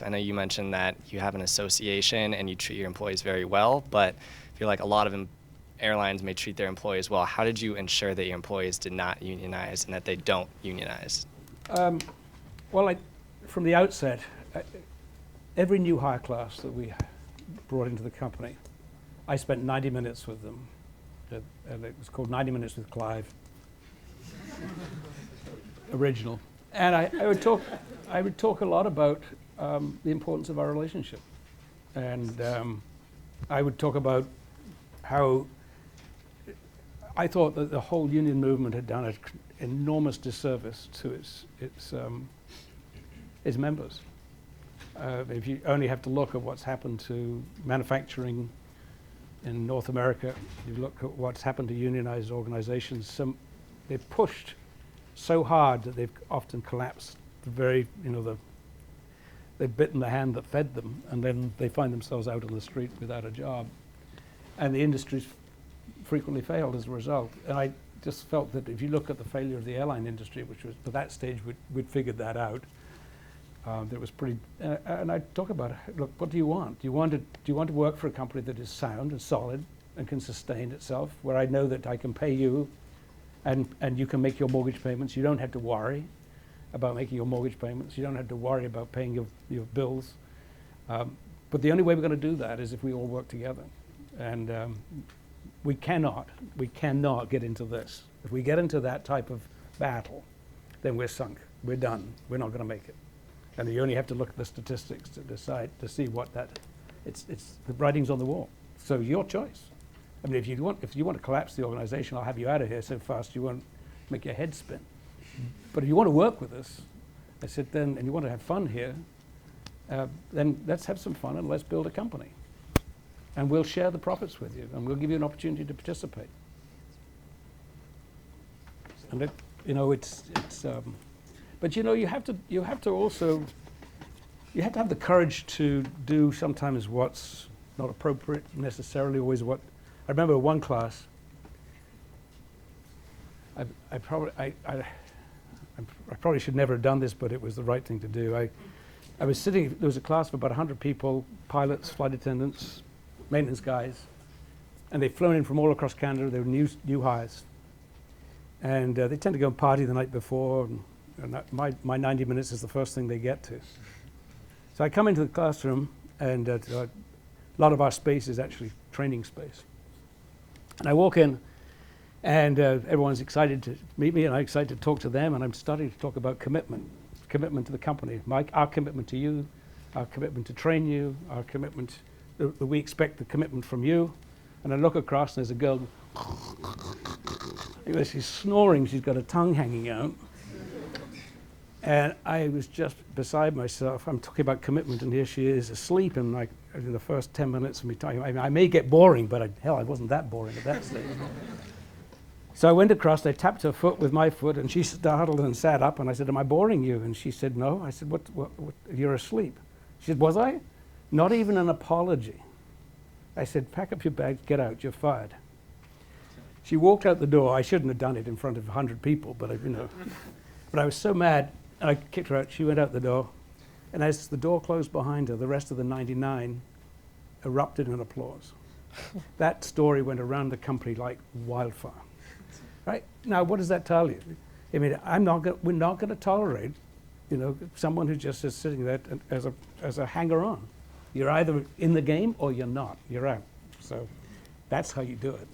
I know you mentioned that you have an association and you treat your employees very well, but I feel like a lot of airlines may treat their employees well. How did you ensure that your employees did not unionize and that they don't unionize? Well, from the outset, every new hire class that we brought into the company, I spent 90 minutes with them. And it was called 90 Minutes with Clive. Original. And I would talk a lot about the importance of our relationship. And I would talk about how I thought that the whole union movement had done an enormous disservice to its members. If you only have to look at what's happened to manufacturing in North America, you look at what's happened to unionized organizations, they've pushed so hard that they've often collapsed. They've bitten the hand that fed them, and then they find themselves out on the street without a job. And the industry's frequently failed as a result. And I just felt that if you look at the failure of the airline industry, which was, at that stage, we'd figured that out. That was pretty, and I talk about, look, what do you want? Do you want to work for a company that is sound and solid and can sustain itself, where I know that I can pay you and you can make your mortgage payments? You don't have to worry about making your mortgage payments. You don't have to worry about paying your bills. But the only way we're going to do that is if we all work together. And we cannot get into this. If we get into that type of battle, then we're sunk. We're done. We're not going to make it. And you only have to look at the statistics to decide, to see what it's the writing's on the wall. So your choice. I mean, if you want to collapse the organization, I'll have you out of here so fast you won't make your head spin. But if you want to work with us, I said then, and you want to have fun here, then let's have some fun and let's build a company. And we'll share the profits with you, and we'll give you an opportunity to participate. And but you have to also have the courage to do sometimes what's not appropriate necessarily. Always what I remember one class. I probably should never have done this, but it was the right thing to do. I was sitting. There was a class of about 100 people: pilots, flight attendants, maintenance guys, and they'd flown in from all across Canada. They were new hires, and they tend to go and party the night before. And my 90 minutes is the first thing they get to. So I come into the classroom, and a lot of our space is actually training space. And I walk in, and everyone's excited to meet me, and I'm excited to talk to them, and I'm starting to talk about commitment to the company, our commitment to you, our commitment to train you, our commitment that we expect the commitment from you. And I look across, and there's a girl. She's snoring. She's got her tongue hanging out. And I was just beside myself. I'm talking about commitment, and here she is asleep in the first 10 minutes of me talking. I may get boring, but I wasn't that boring at that stage. So I went across, I tapped her foot with my foot, and she startled and sat up, and I said, "Am I boring you?" And she said, "No." I said, what you're asleep." She said, "Was I?" Not even an apology. I said, "Pack up your bags, get out, you're fired." She walked out the door. I shouldn't have done it in front of 100 people, but but I was so mad. I kicked her out. She went out the door. And as the door closed behind her, the rest of the 99 erupted in applause. That story went around the company like wildfire. Right? Now, what does that tell you? I mean, we're not going to tolerate, someone who just is sitting there as a hanger-on. You're either in the game or you're not. You're out. So that's how you do it.